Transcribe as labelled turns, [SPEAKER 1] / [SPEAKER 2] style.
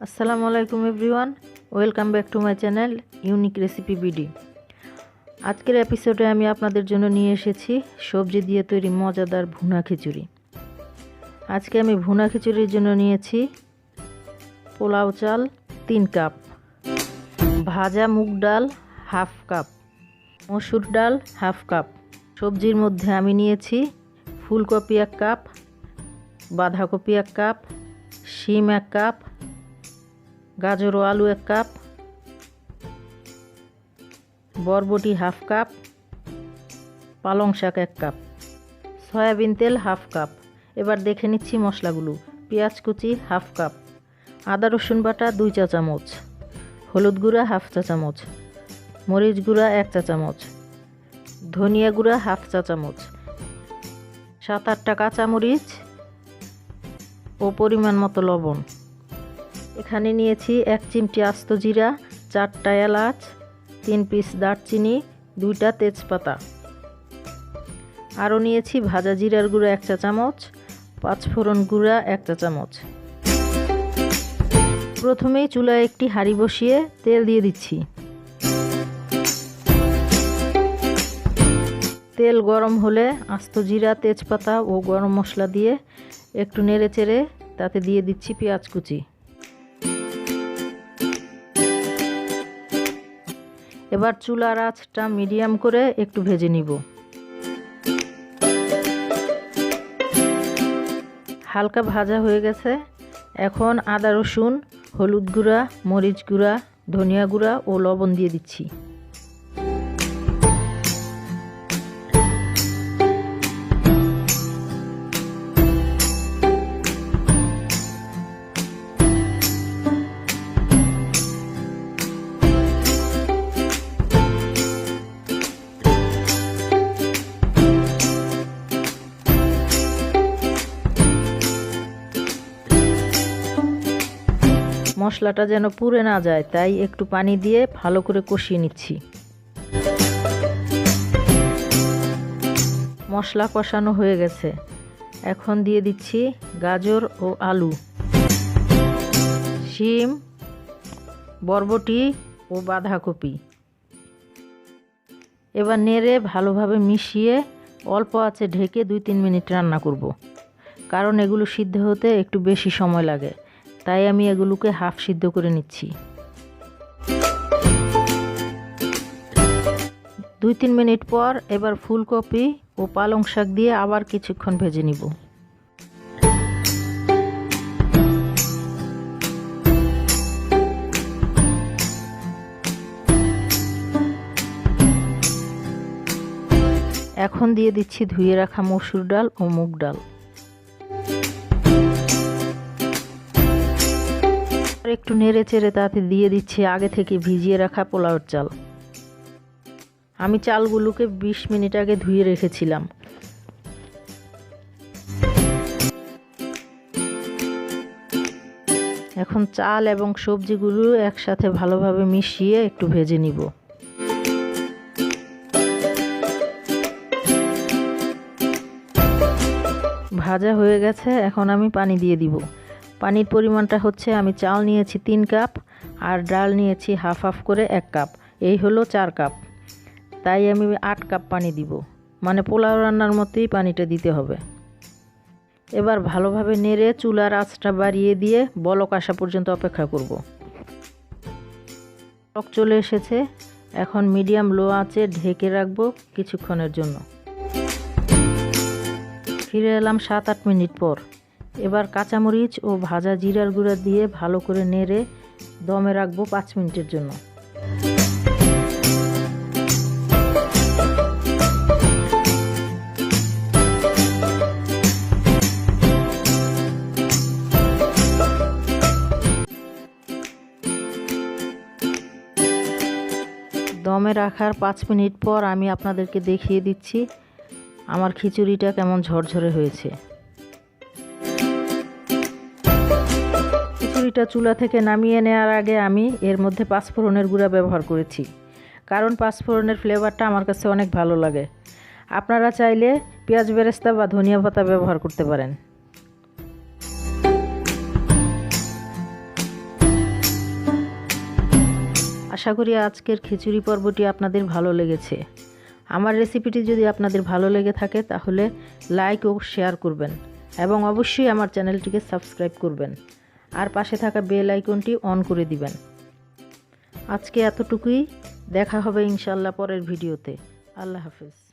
[SPEAKER 1] আসসালামু আলাইকুম everyone, welcome back to my channel unique recipe BD. আজকের এপিসোডে আমি আপনাদের জন্য নিয়ে এসেছি সবজি দিয়ে তৈরি মজাদার ভুনা খিচুড়ি। আজকে আমি ভুনা খিচুড়ির জন্য নিয়েছি পোলাও চাল 3 কাপ, ভাজা মুগ ডাল হাফ কাপ, মসুর ডাল হাফ কাপ। সবজির মধ্যে আমি নিয়েছি ফুলকপি 1 কাপ, বাঁধাকপি 1 কাপ, শিম 1 কাপ, গাজর ও আলু 1 কাপ, বরবটি হাফ কাপ, পালং শাক 1 কাপ, সয়াবিন তেল হাফ কাপ। এবার দেখে নিচ্ছি মশলাগুলো। পেঁয়াজ কুচি হাফ কাপ, আদা রসুন বাটা 2 চা চামচ, হলুদ গুঁড়া হাফ চা চামচ, মরিচ গুঁড়া 1 চা চামচ, ধনিয়া গুঁড়া হাফ চা চামচ, 7-8টা কাঁচামরিচ ও পরিমাণ মতো লবণ। এখানে নিয়েছি 1 চিমটি আস্ত জিরা, 4টা এলাচ, 3 পিস দারচিনি, 2টা তেজপাতা। আরও নিয়েছি ভাজা জিরার গুঁড়া 1 চা চামচ, 5 ফোড়ন গুঁড়া 1 চা চামচ। প্রথমেই চুলায় একটি হাঁড়ি বসিয়ে তেল দিয়ে দিচ্ছি। তেল গরম হলে আস্ত জিরা, তেজপাতা ও গরম মশলা দিয়ে একটু নেড়ে চেড়ে তাতে দিয়ে দিচ্ছি পেঁয়াজ কুচি। এবার চুলার আঁচটা মিডিয়াম করে একটু ভেজে নিব। হালকা ভাজা হয়ে গেছে। এখন আদা রসুন, হলুদ গুঁড়া, মরিচ গুঁড়া, ধনিয়া গুঁড়া ও লবণ দিয়ে দিচ্ছি। মশলাটা যেন পুড়ে না যায় তাই একটু পানি দিয়ে ভালো করে কষিয়ে নিচ্ছি। মশলা কষানো হয়ে গেছে। এখন দিয়ে দিচ্ছি গাজর ও আলু, শিম, বরবটি ও বাঁধাকপি। এবার নেড়ে ভালোভাবে মিশিয়ে অল্প আঁচে ঢেকে 2-3 মিনিট রান্না করব, কারণ এগুলো সিদ্ধ হতে একটু বেশি সময় লাগে। তাই আমি এগুলোকে হাফ সিদ্ধ করে নিচ্ছি। 2-3 মিনিট পর এবার ফুলকপি ও পালং শাক দিয়ে আবার কিছুক্ষণ ভেজে নিব। এখন দিয়ে দিচ্ছি ধুয়ে রাখা মসুর ডাল ও মুগ ডাল। একটু নেড়ে চেড়ে তাতে দিয়ে দিচ্ছি আগে থেকে ভিজিয়ে রাখা পোলাওর চাল। আমি চালগুলোকে 20 মিনিট আগে ধুয়ে রেখেছিলাম। এখন চাল এবং সবজিগুলো একসাথে ভালোভাবে মিশিয়ে একটু ভেজে নিব। ভাজা হয়ে গেছে। এখন আমি পানি দিয়ে দিব। পানির পরিমাণটা হচ্ছে, আমি চাল নিয়েছি 3 কাপ আর ডাল নিয়েছি হাফ হাফ করে 1 কাপ, এই হলো 4 কাপ। তাই আমি 8 কাপ পানি দিব, মানে পোলাও রান্নার মতোই পানিটা দিতে হবে। এবার ভালোভাবে নেড়ে চুলার আঁচটা বাড়িয়ে দিয়ে বলক আসা পর্যন্ত অপেক্ষা করব। বলক চলে এসেছে। এখন মিডিয়াম লো আঁচে ঢেকে রাখবো কিছুক্ষণের জন্য। ফিরে এলাম 7-8 মিনিট পর। এবার কাঁচামরিচ ও ভাজা জিরার গুঁড়া দিয়ে ভালো করে নেড়ে দমে রাখবো 5 মিনিটের জন্য। দমে রাখার 5 মিনিট পর আমি আপনাদেরকে দেখিয়ে দিচ্ছি আমার খিচুড়িটা কেমন ঝরঝরে হয়েছে। খিচুড়িটা চুলা থেকে নামিয়ে নেওয়ার আগে আমি এর মধ্যে 5 ফোড়নের গুঁড়া ব্যবহার করেছি, কারণ 5 ফোড়নের ফ্লেভারটা আমার কাছে অনেক ভালো লাগে। আপনারা চাইলে পেঁয়াজ বেরেস্তা বা ধনিয়া পাতা ব্যবহার করতে পারেন। আশা করি আজকের খিচুড়ি পর্বটি আপনাদের ভালো লেগেছে। আমার রেসিপিটি যদি আপনাদের ভালো লেগে থাকে তাহলে লাইক ও শেয়ার করবেন এবং অবশ্যই আমার চ্যানেলটিকে সাবস্ক্রাইব করবেন আর পাশে থাকা বেল আইকনটি অন করে দিবেন। আজকে এতটুকুই, দেখা হবে ইনশাআল্লাহ পরের ভিডিওতে। আল্লাহ হাফেজ।